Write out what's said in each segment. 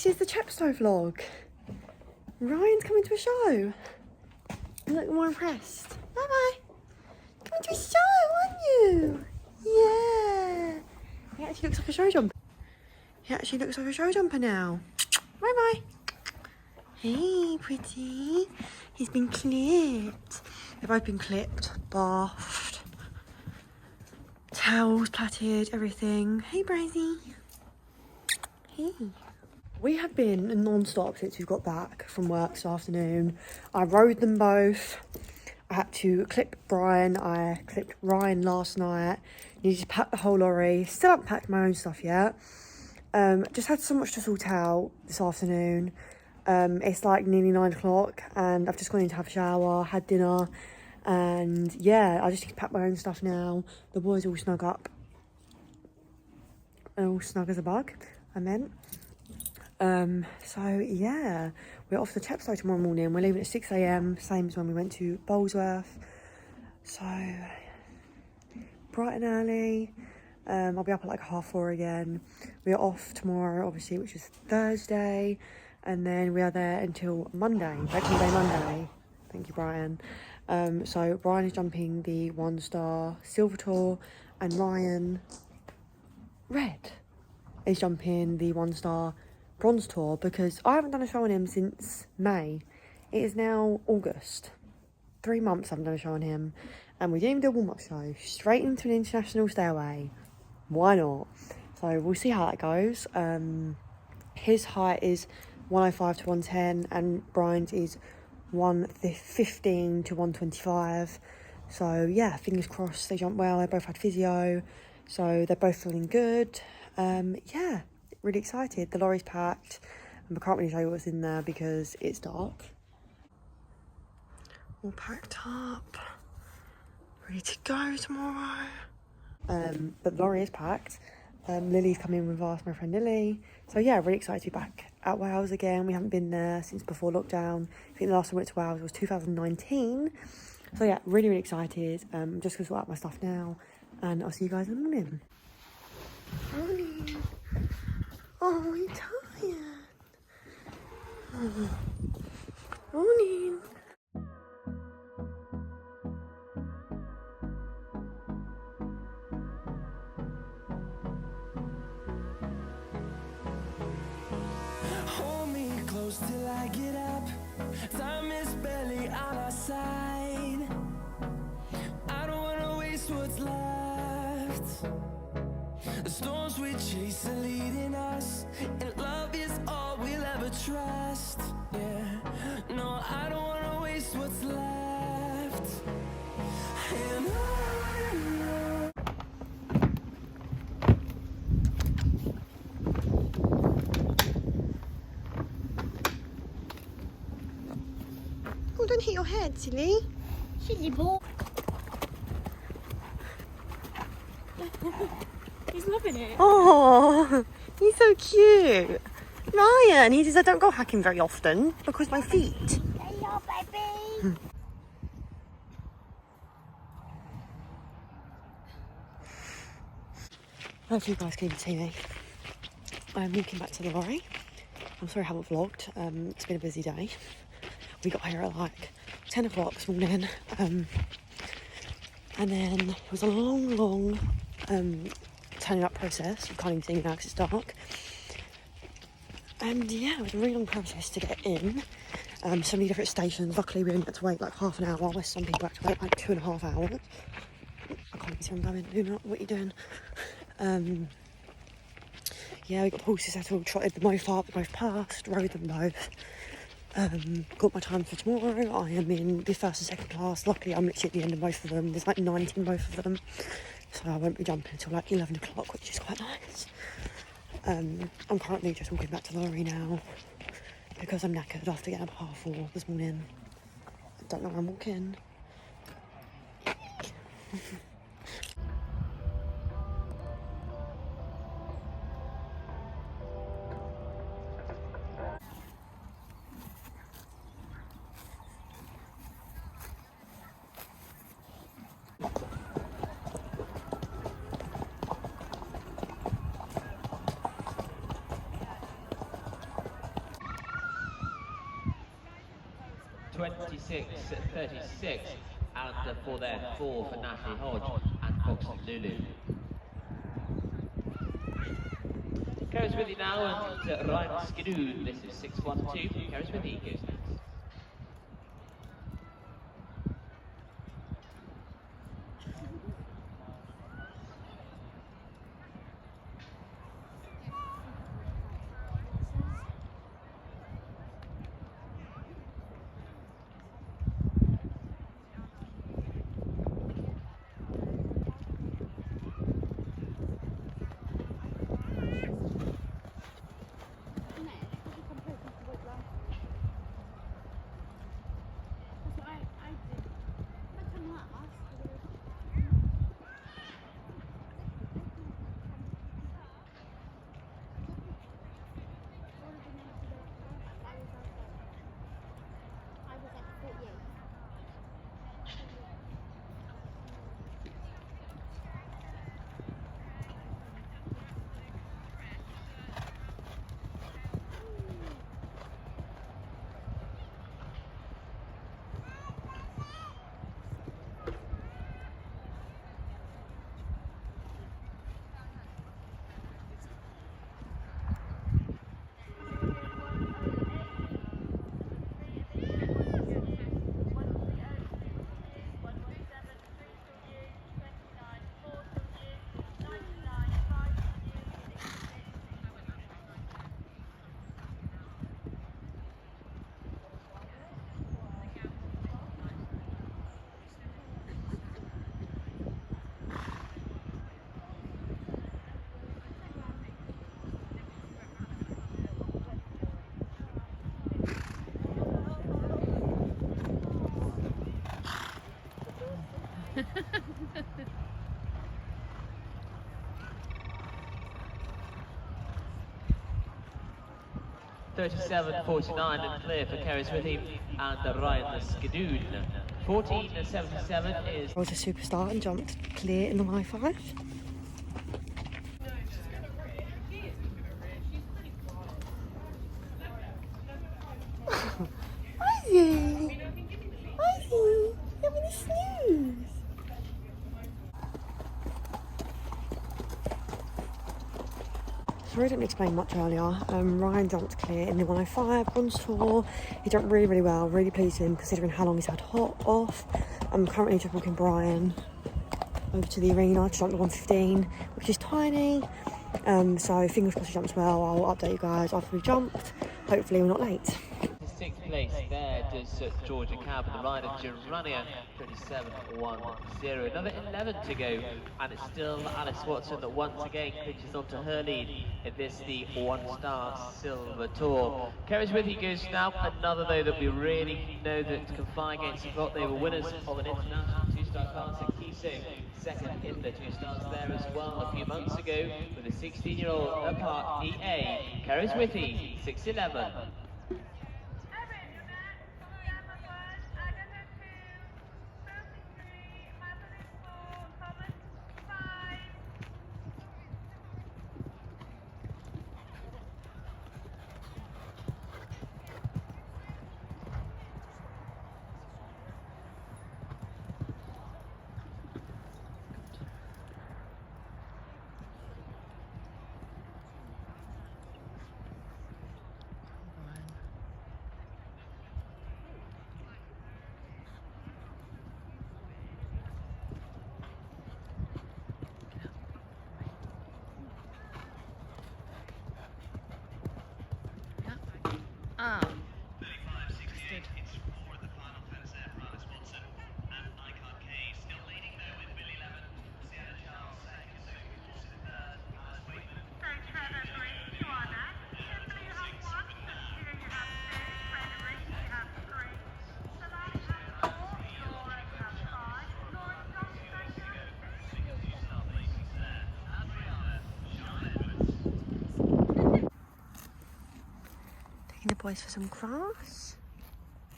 This is the CHEPSTOW vlog. Ryan's coming to a show. You look more impressed. Bye bye. Coming to a show, aren't you? Yeah. He actually looks like a show jumper. He actually looks like a show jumper now. Bye bye. Hey, pretty. He's been clipped. They've both been clipped, bathed, towels plaited, everything. Hey, Brazy. Hey. We have been non-stop since we got back from work this afternoon. I rode them both. I had to clip Brian. I clipped Ryan last night. Needed to pack the whole lorry. Still haven't packed my own stuff yet. Just had so much to sort out this afternoon. It's like nearly 9 o'clock and I've just gone in to have a shower, had dinner, and yeah, I just need to pack my own stuff now. The boys all snug up. All snug as a bug, I meant. So yeah, we're off to CHEPSTOW tomorrow morning. We're leaving at 6 AM, same as when we went to Bolesworth. So bright and early. I'll be up at like 4:30 again. We're off tomorrow, obviously, which is Thursday, and then we are there until Monday, Monday. Thank you, Brian. So Brian is jumping the 1-star Silver Tour, and Ryan Red is jumping the 1-star Bronze Tour, because I haven't done a show on him since May. It is now August. 3 months I haven't done a show on him, and we didn't even do a warm-up show. Straight into an international stay-away. Why not? So we'll see how that goes. His height is 105 to 110, and Brian's is 115 to 125. So yeah, fingers crossed they jump well. They both had physio, so they're both feeling good. Yeah, really excited. The lorry's packed, and I can't really show you what's in there because it's dark. All packed up, ready to go tomorrow. But the lorry is packed. Lily's coming with us, my friend Lily. So yeah, really excited to be back at Wales again. We haven't been there since before lockdown. I think the last time we went to Wales was 2019. So yeah, really excited. I'm just gonna sort out my stuff now, and I'll see you guys in the morning. Morning. Oh, you're tired. Oh. Morning. Till I get up, time is barely on our side. I don't wanna waste what's left. The storms we chase are leading us, and love is all we'll ever trust. Yeah, no, I don't wanna waste what's left. And on. Oh, don't hit your head, silly. Silly ball. He's loving it. Oh, he's so cute. Ryan, he says I don't go hacking very often because my feet. Hello, baby. Hopefully you guys can even see me. I'm walking back to the lorry. I'm sorry I haven't vlogged. It's been a busy day. We got here at like 10 o'clock this morning. And then it was a long turning up process. You can't even see me now because it's dark. And yeah, it was a really long process to get in. So many different stations. Luckily we only had to wait like half an hour, where some people had to wait like 2.5 hours. I can't even see where I'm going. Do not, what are you doing? Yeah, we got the horses settled, trotted them both up, both passed, rode them both. Got my time for tomorrow. I am in the first and second class. Luckily I'm literally at the end of both of them. There's like 19 both of them, so I won't be jumping until like 11 o'clock, which is quite nice. I'm currently just walking back to the lorry now because I'm knackered after getting up at 4:30 this morning. I don't know where I'm walking. 26.36, and for their 4 for Natalie Hodge and Foxton Lulu. Ceryswithey now and Ryan Skidoo. This is 612. Ceryswithey goes next. .37.49 and clear for Ceryswithey and Ryan Skidoo. 14.77 is... I was a superstar and jumped clear in the Y5. Ozzy! Ozzy! Having a snooze! Sorry I didn't explain much earlier. Ryan jumped clear in the 105 on tour. He jumped really, really well. Really pleased with him considering how long he's had hot off. I'm currently just walking Brian over to the arena to jump the 115, which is tiny. So fingers crossed he jumps well. I'll update you guys after we've jumped. Hopefully we're not late. 6th place there does Georgia Cab and the rider Gerania, 27.10. Another 11 to go, and it's still Alice Watson that once again pitches onto her lead in this, the one-star Silver Tour. Ceryswithey goes now, another though that we really know that can fly against the clock. They were winners of an international two-star class at Kiso, second in the two stars there as well a few months ago with a 16-year-old apart EA. Ceryswithey, 6.11. It's for the final fence there for Alice Watson. And Icon K still leading there with Billy Lemon. Sienna Charles second, so Force in third. Alice Waitman. So Trevor brings you on that. Simply you have one, Cecilia you have two, Frederick you have three, Savannah you have four, Laura you have five, Laura Johnson you have six. Taking the boys for some grass.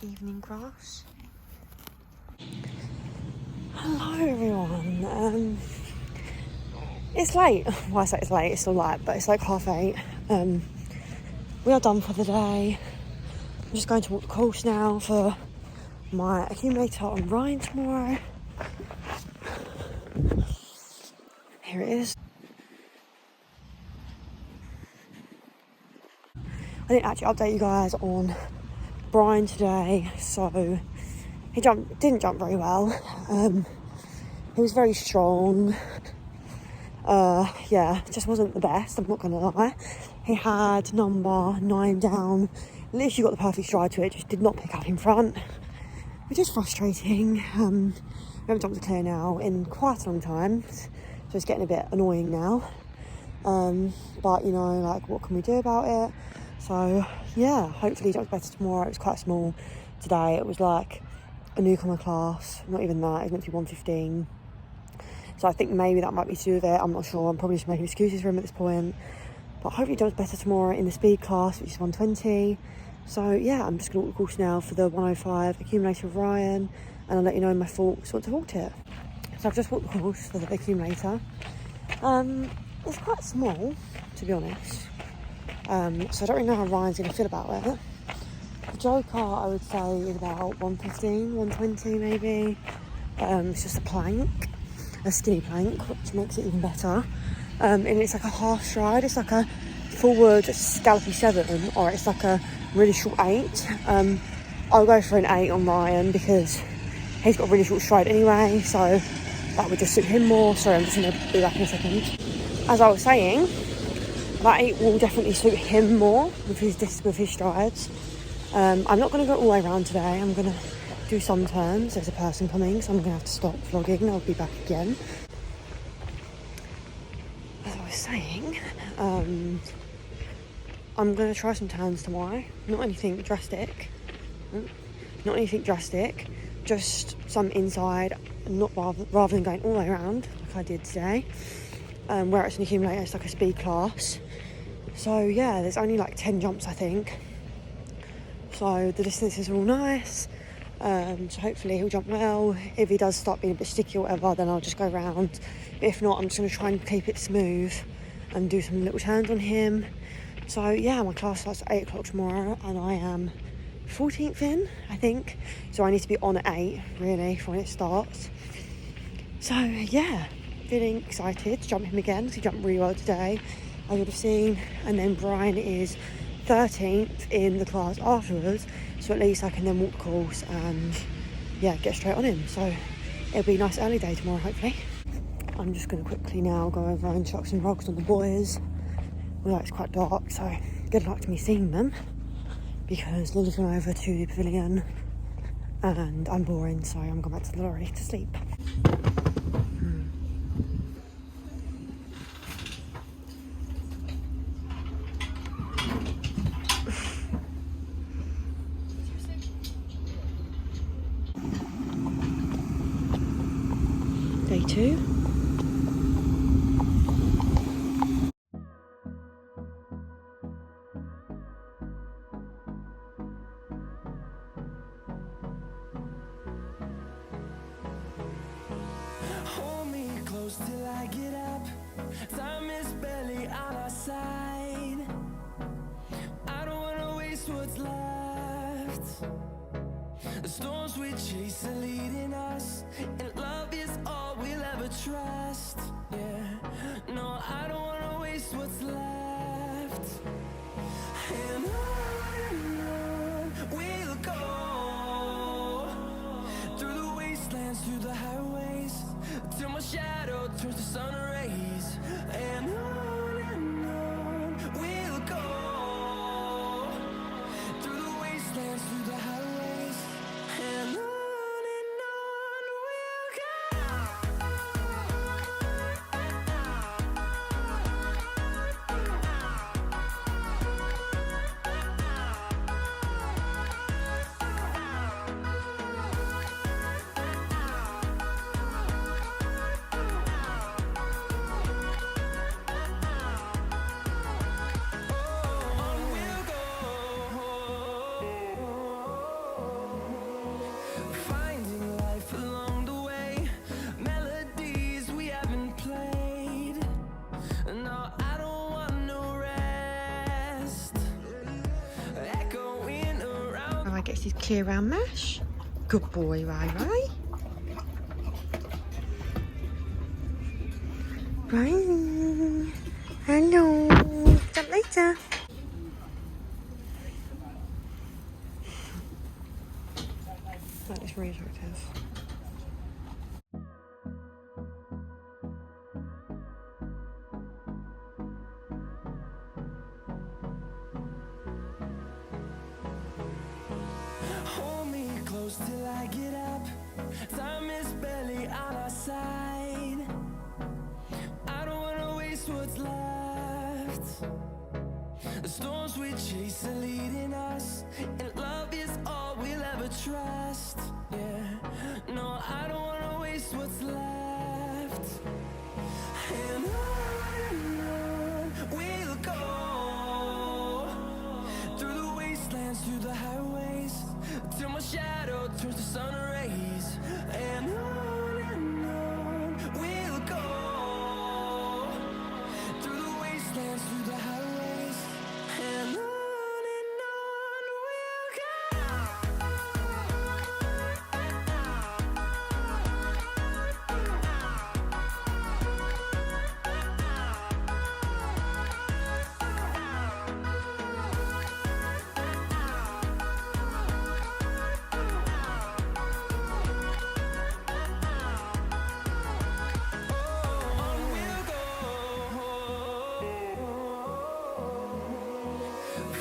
Evening grass. Hello everyone. It's late. Well, I say it's late, it's still light, but it's like 8:30. We are done for the day. I'm just going to walk the course now for my accumulator on Ryan tomorrow. Here it is. I didn't actually update you guys on Brian today, so he didn't jump very well. He was very strong. Yeah, just wasn't the best, I'm not gonna lie. He had number 9 down, literally got the perfect stride to it, just did not pick up in front, which is frustrating. We haven't jumped the clear now in quite a long time, so it's getting a bit annoying now. But you know, like, what can we do about it? So yeah, hopefully he jumps better tomorrow. It was quite small today. It was like a newcomer class, not even that, it was meant to be 115. So I think maybe that might be to do with it, I'm not sure. I'm probably just making excuses for him at this point. But hopefully he jumps better tomorrow in the speed class, which is 120. So yeah, I'm just going to walk the course now for the 105 accumulator of Ryan, and I'll let you know my thoughts once I've walked it. So I've just walked the course for the accumulator. It's quite small, to be honest. So I don't really know how Ryan's going to feel about it. The joker, I would say, is about 115, 120 maybe. It's just a plank, a skinny plank, which makes it even better. And it's like a half stride. It's like a forward scallopy 7, or it's like a really short 8. I'll go for an 8 on Ryan because he's got a really short stride anyway, so that would just suit him more. Sorry, I'm just going to be back in a second. As I was saying, that 8 will definitely suit him more with his strides. I'm not going to go all the way around today. I'm going to do some turns. There's a person coming, so I'm going to have to stop vlogging. I'll be back again. As I was saying, I'm going to try some turns tomorrow. Not anything drastic. Just some inside, rather than going all the way around like I did today. Where it's an accumulator, it's like a speed class. So yeah, there's only like 10 jumps, I think. So the distances are all nice. So hopefully he'll jump well. If he does start being a bit sticky or whatever, then I'll just go around. But if not, I'm just going to try and keep it smooth and do some little turns on him. So yeah, my class starts at 8 o'clock tomorrow, and I am 14th in, I think. So I need to be on at 8, really, for when it starts. So yeah, feeling excited to jump him again, because he jumped really well today, as you would have seen. And then Brian is 13th in the class afterwards, so at least I can then walk the course and yeah, get straight on him. So it'll be a nice early day tomorrow, hopefully. I'm just going to quickly now go over and chuck some rocks on the boys. Well, it's quite dark, so good luck to me seeing them, because Lily's gone over to the pavilion and I'm boring, so I'm going back to the lorry to sleep. Day 2. Hold me close till I get up. Time is barely on our side. I don't wanna waste what's left. The storms we chase are leading us, and love is all we'll ever trust. Yeah, no, I don't wanna waste what's left. And on we'll go, through the wastelands, through the highways, till my shadow turns to sun rays. And on we'll go, through the wastelands, through the highways, and on we'll go. Finding life along the way, melodies we haven't played. No, I don't want no rest. Echoing around. Ryan gets his clear round mesh. Good boy, Ray Ray. Ray. Hello. Jump later. That is really attractive. Hold me close till I get up. Time is barely on our side. I don't wanna waste what's left. The storms we chase are leading us, and love is all we'll ever trust. Yeah, no, I don't wanna waste what's left. And on we'll go, through the wastelands, through the highways, till my shadow turns to sun rays. And on we'll go, through the wastelands, through the highways, and on we'll go.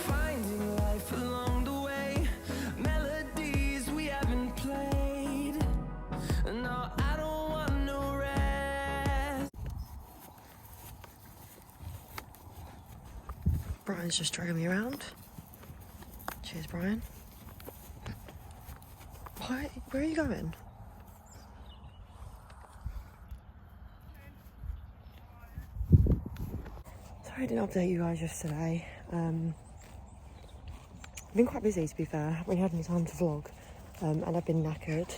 Finding life along the way, melodies we haven't played. No, I don't want no rest. Brian's just dragging me around. Cheers, Brian. Why? Where are you going? Sorry I didn't update you guys yesterday. I've been quite busy, to be fair. I haven't really had any time to vlog, and I've been knackered.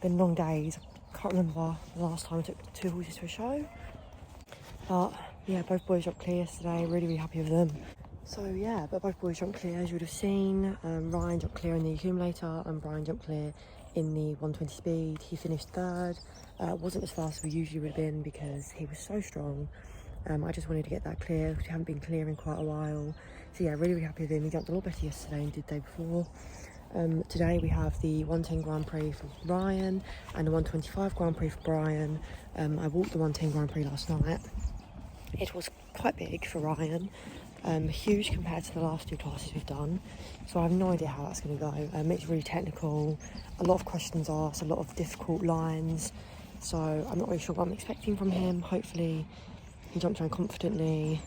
Been long days. I can't remember the last time I took 2 horses to a show. But yeah, both boys jumped clear yesterday. Really happy with them. So yeah, but both boys jumped clear, as you would have seen. Ryan jumped clear in the accumulator, and Brian jumped clear in the 120 speed. He finished third. Wasn't as fast as we usually would have been because he was so strong. I just wanted to get that clear because we haven't been clear in quite a while. So yeah, really happy with him. He jumped a lot better yesterday than he did the day before. Today we have the 110 Grand Prix for Ryan and the 125 Grand Prix for Brian. I walked the 110 Grand Prix last night. It was quite big for Ryan, huge compared to the last 2 classes we've done. So I have no idea how that's going to go. It's really technical, a lot of questions asked, a lot of difficult lines. So I'm not really sure what I'm expecting from him. Hopefully he jumps around confidently.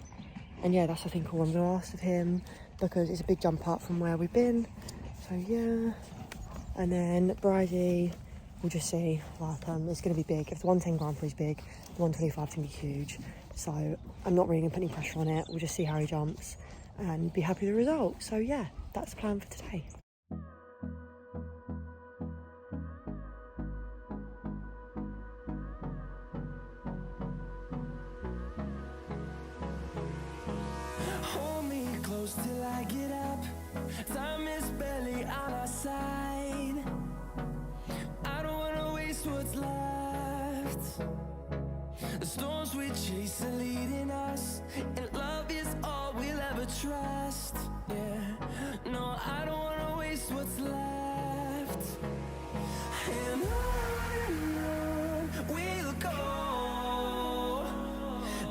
And yeah, that's I think all I'm going to ask of him because it's a big jump up from where we've been. So yeah, and then Bridie, we'll just see. Like, it's going to be big. If the 110 Grand Prix is big, the 125 is going to be huge. So I'm not really going to put any pressure on it. We'll just see how he jumps and be happy with the result. So yeah, that's the plan for today. Hold me close till I get up. Time is barely on our side. I don't wanna waste what's left. The storms we chase are leading us, and love is all we'll ever trust. Yeah, no, I don't wanna waste what's left. And on we'll go,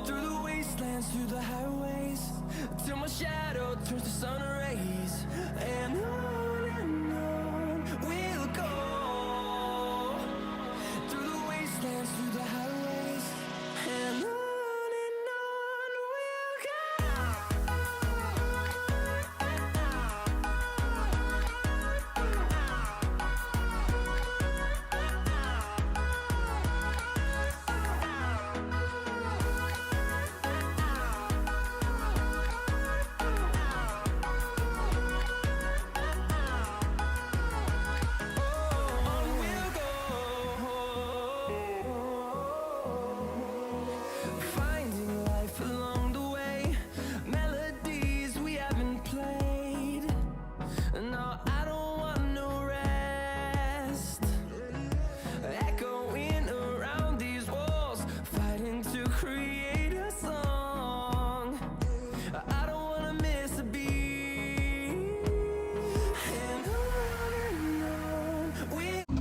through the wastelands, through the highways, till my shadow turns to sun rays. And on we'll go, through the wastelands, through the highways, and on we'll go.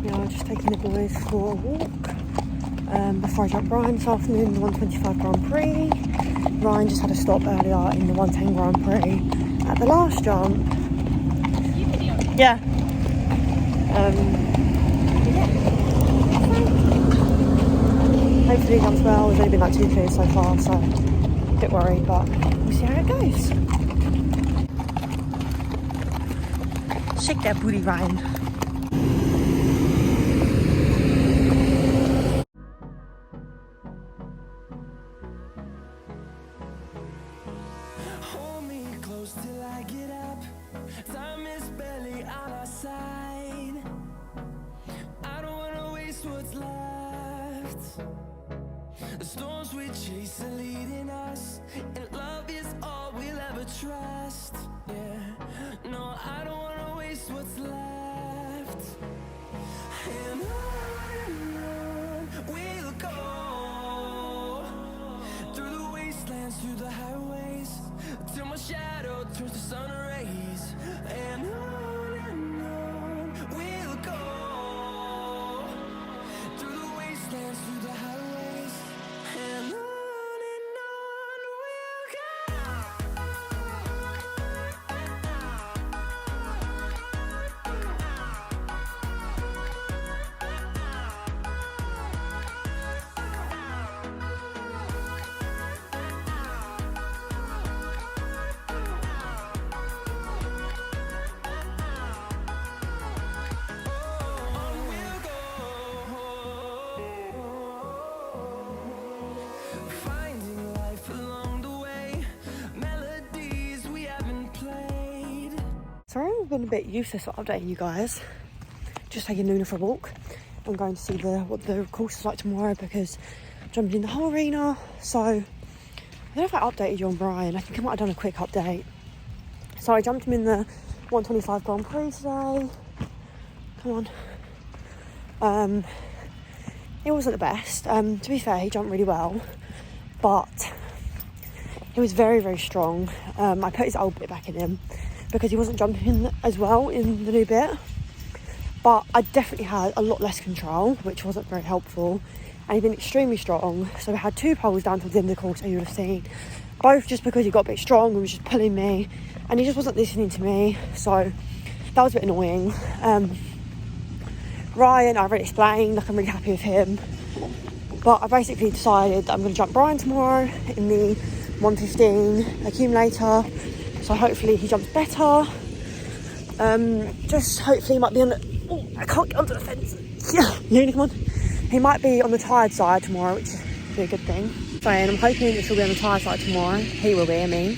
We are just taking the boys for a walk before I jump Brian this afternoon in the 125 Grand Prix. Ryan just had a stop earlier in the 110 Grand Prix at the last jump. Yeah. Hopefully he jumps well. There's only been like 2 clears so far, so a bit worried, but we'll see how it goes. Shake that booty, Ryan. Hold me close till I get up. Time is barely on our side. I don't wanna waste what's left. The storms we chase are leading us, and love is all we'll ever trust. Yeah, no, I don't wanna waste what's left. And on we'll go, through the wastelands, through the highways, till my shadow turns to sun rays. And on we'll go, through the wastelands, through the highways, and on we'll go. Finding life along the way, melodies we haven't played. Sorry I've been a bit useless at updating you guys. Just taking Luna for a walk. I'm going to see what the course is like tomorrow because I'm jumping in the whole arena. So I don't know if I updated you on Brian. I think I might have done a quick update. So I jumped him in the 125 Grand Prix today. Come on. It wasn't the best. To be fair, he jumped really well, but he was very, very strong. I put his old bit back in him because he wasn't jumping as well in the new bit. But I definitely had a lot less control, which wasn't very helpful. And he'd been extremely strong. So we had 2 poles down towards the end of the course, as you would have seen. Both just because he got a bit strong and was just pulling me. And he just wasn't listening to me. So that was a bit annoying. Ryan, I already explained, like I'm really happy with him. But I basically decided that I'm going to jump Brian tomorrow in the 115 accumulator. So hopefully he jumps better. Just hopefully he might be on the... Oh, I can't get onto the fence. Yeah, Luna, come on. He might be on the tired side tomorrow, which would be a good thing. So I'm hoping that he'll be on the tired side tomorrow. He will be, I mean.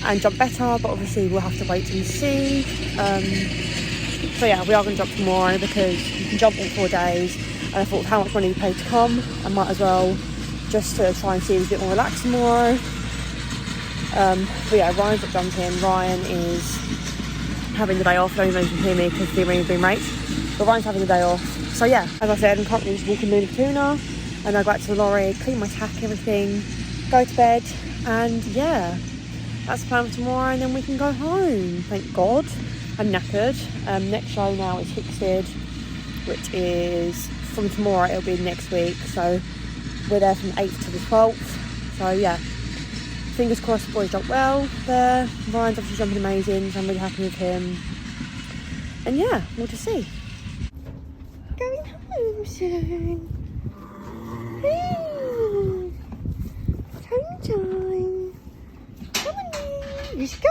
And jump better, but obviously we'll have to wait and see. So yeah, we are going to jump tomorrow because you can jump all 4 days. And I thought, how much money you paid to come? I might as well just to try and see if he's a bit more relaxed tomorrow. But yeah, Ryan's not jumping. Ryan is having the day off. I don't even know if you can hear me because the arena's been raked. But Ryan's having the day off. So yeah, as I said, I'm currently just walking Luna Tuna. And I go back to the lorry, clean my tack, everything, go to bed. And yeah, that's the plan for tomorrow. And then we can go home, thank God. I'm knackered. Next show now is Hickstead, which is from tomorrow, it'll be next week. So we're there from the 8th to the 12th. So yeah, fingers crossed the boys jump well there. Ryan's obviously jumping amazing, so I'm really happy with him. And yeah, we'll just see. Going home soon. Hey, home time. Come on, let's go.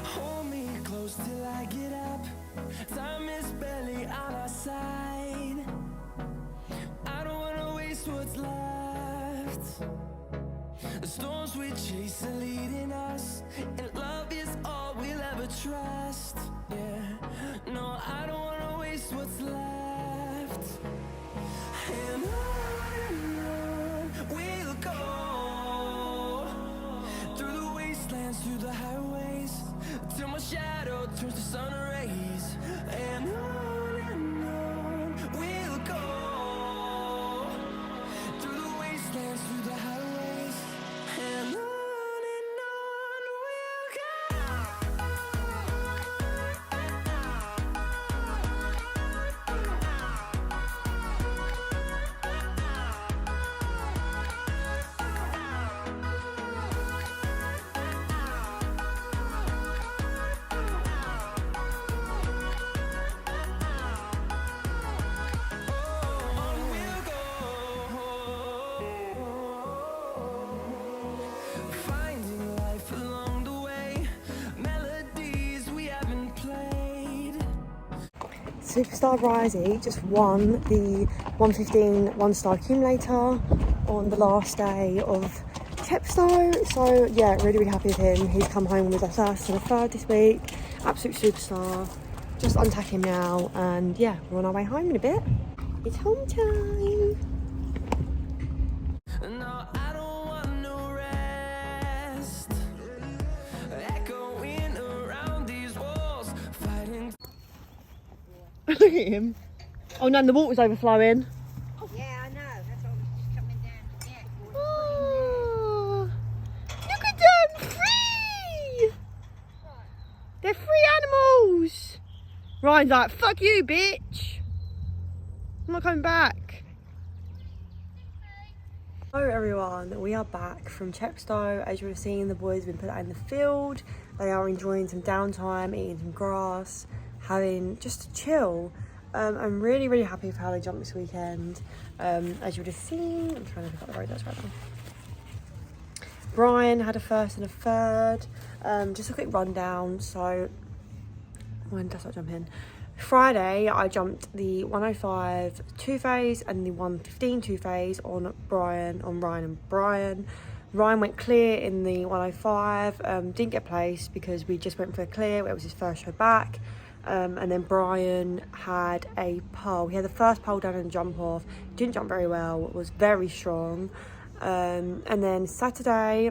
Hold me close till I get up. Time is barely on our side. I don't wanna waste what's left. The storms we chase are leading us, and love is all we'll ever trust. Yeah, no, I don't wanna waste what's left. And on we'll go, through the wastelands, through the highways, till my shadow turns to sun rays. And on we'll go, through the Superstar Risey just won the 115 1-star accumulator on the last day of CHEPSTOW. So yeah, really happy with him. He's come home with us and a third this week. Absolute superstar. Just untack him now, and yeah, we're on our way home in a bit. It's home time. No, I don't want no rest. Echoing around these walls, fighting. Look at him. Oh no, the water's overflowing. Yeah, I know. That's what was just coming down to get. Oh, look at them, free! They're free animals. Ryan's like, fuck you, bitch. I'm not coming back. Hello everyone, we are back from CHEPSTOW. As you would have seen, the boys have been put out in the field. They are enjoying some downtime, eating some grass, having just a chill. I'm really happy with how they jumped this weekend. As you would have seen, I'm trying to pick up the road that's right now. Brian had a first and a third. Just a quick rundown. So when did I start jumping? Friday I jumped the 105 2-phase and the 115 2-phase on Ryan and Brian. Ryan went clear in the 105, didn't get placed because we just went for a clear. It was his first show back. And then Brian had a pole. He had the first pole down and jump off. Didn't jump very well, was very strong. And then Saturday,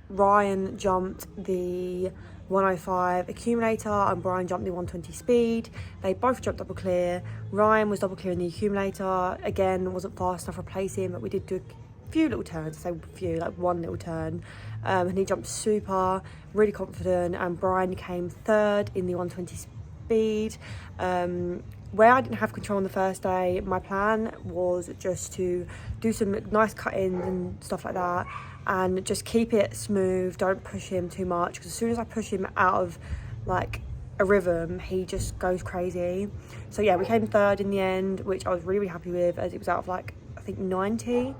Ryan jumped the 105 accumulator and Brian jumped the 120 speed. They both jumped double clear. Ryan was double clear in the accumulator. Again, wasn't fast enough to replace him, but we did do a few little turns, say a few, like one little turn. And he jumped super, really confident, and Brian came third in the 120 speed. Where I didn't have control on the first day, my plan was just to do some nice cut-ins and stuff like that, and just keep it smooth, don't push him too much, because as soon as I push him out of like a rhythm, he just goes crazy. So yeah, we came third in the end, which I was really happy with, as it was out of like, I think 90.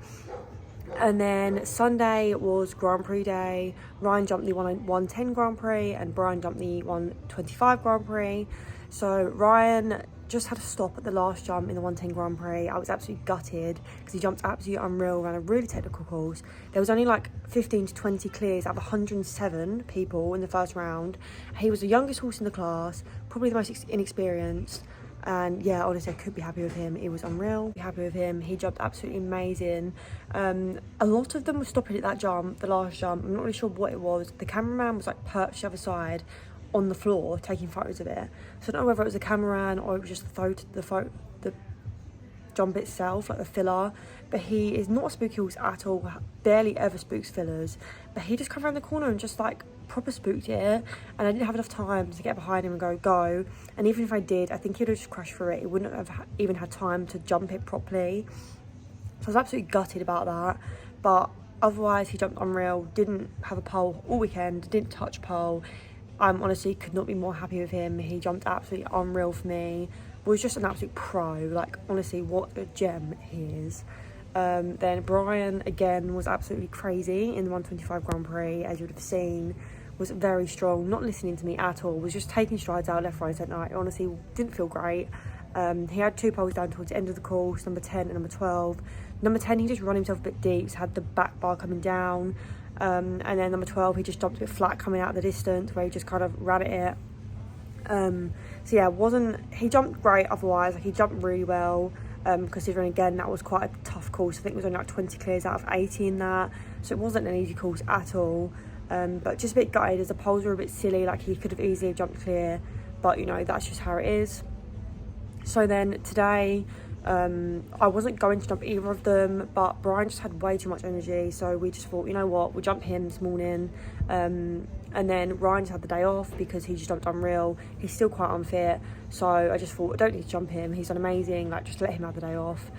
And then Sunday was Grand Prix day. Ryan jumped the 110 Grand Prix and Brian jumped the 125 Grand Prix. So Ryan just had to stop at the last jump in the 110 Grand Prix. I was absolutely gutted because he jumped absolutely unreal, ran a really technical course. There was only like 15 to 20 clears out of 107 people in the first round. He was the youngest horse in the class, probably the most inexperienced. And yeah, honestly, I could be happy with him. It was unreal. Be happy with him. He jumped absolutely amazing. A lot of them were stopping at that jump, the last jump. I'm not really sure what it was. The cameraman was like perched the other side on the floor taking photos of it. So I don't know whether it was the cameraman or it was just the jump itself, like the filler. But he is not a spooky horse at all. Barely ever spooks fillers. But he just come around the corner and just like proper spooked it, and I didn't have enough time to get behind him and go. And even if I did, I think he'd have just crashed through it. He wouldn't have even had time to jump it properly. So I was absolutely gutted about that. But otherwise, he jumped unreal. Didn't have a pole all weekend. Didn't touch pole. Honestly could not be more happy with him. He jumped absolutely unreal for me. Was just an absolute pro. Like honestly, what a gem he is. Then Brian again was absolutely crazy in the 125 Grand Prix, as you would have seen. Was very strong, not listening to me at all, was just taking strides out left, right, centre. I honestly didn't feel great. He had two poles down towards the end of the course, number 10 and number 12. Number 10, he just ran himself a bit deep, so had the back bar coming down. And then number 12, he just jumped a bit flat coming out of the distance, where he just kind of ran at it. So yeah, he jumped great otherwise. Like, he jumped really well, considering again that was quite a tough course. I think it was only like 20 clears out of 80 in that, so it wasn't an easy course at all. But just a bit gutted as the poles were a bit silly. Like, he could have easily jumped clear, but you know, that's just how it is. So then today, I wasn't going to jump either of them, but Brian just had way too much energy, so we just thought, you know what, we'll jump him this morning. And then Ryan just had the day off because he just jumped unreal. He's still quite unfit, so I just thought, I don't need to jump him. He's done amazing, like, just let him have the day off.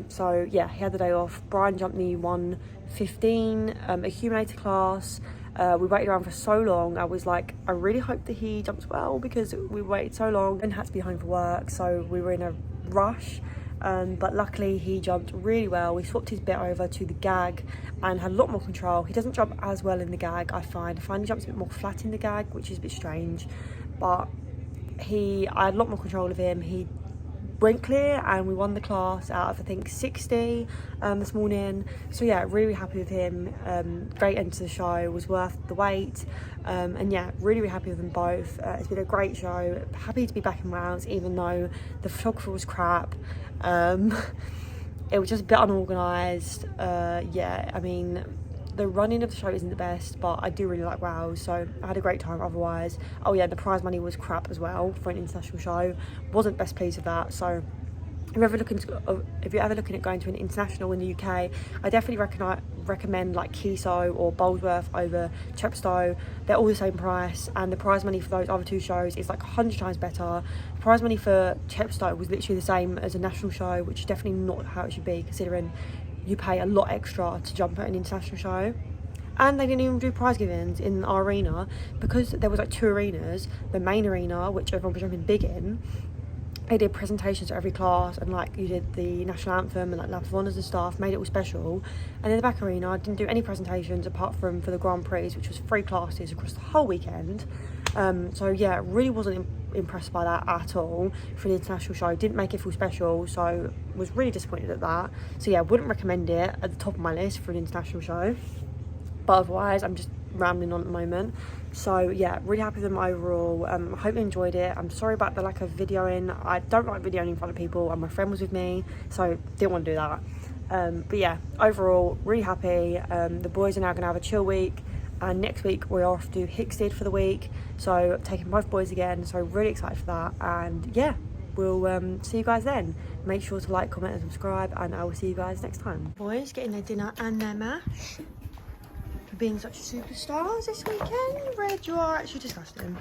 So yeah, he had the day off. Brian jumped the 115 accumulator class. We waited around for so long. I was like, I really hope that he jumps well, because we waited so long and had to be home for work, so we were in a rush. But luckily he jumped really well. We swapped his bit over to the gag and had a lot more control. He doesn't jump as well in the gag, I find. He jumps a bit more flat in the gag, which is a bit strange, but I had a lot more control of him. He went clear and we won the class out of I think 60 this morning. So yeah, really happy with him. Great end to the show, was worth the wait. And yeah, really happy with them both. It's been a great show. Happy to be back in Wales, even though the photographer was crap. It was just a bit unorganised. Yeah, I mean, the running of the show isn't the best, but I do really like Wales, so I had a great time otherwise. Oh yeah, the prize money was crap as well for an international show. Wasn't best pleased with that, so if you're ever looking at going to an international in the UK, I definitely recommend like Keso or Boldsworth over CHEPSTOW. They're all the same price, and the prize money for those other two shows is like 100 times better. The prize money for CHEPSTOW was literally the same as a national show, which is definitely not how it should be, considering you pay a lot extra to jump at an international show. And they didn't even do prize givings in our arena, because there was like 2 arenas. The main arena, which everyone was jumping big in, they did presentations for every class, and like you did the national anthem and like lap of honours and stuff, made it all special. And in the back arena, I didn't do any presentations apart from for the Grand Prix, which was 3 classes across the whole weekend. So yeah, really wasn't impressed by that at all for the international show. Didn't make it feel special, so was really disappointed at that. So yeah, wouldn't recommend it at the top of my list for an international show. But otherwise, I'm just rambling on at the moment. So yeah, really happy with them overall. I hope you enjoyed it. I'm sorry about the lack of videoing. I don't like videoing in front of people, and my friend was with me, so didn't want to do that. But yeah, overall, really happy. The boys are now going to have a chill week, and next week we're off to Hickstead for the week, so taking both boys again, so really excited for that. And yeah, we'll see you guys then. Make sure to like, comment and subscribe, and I will see you guys next time. Boys getting their dinner and their mash for being such superstars this weekend. Red, you are actually disgusting.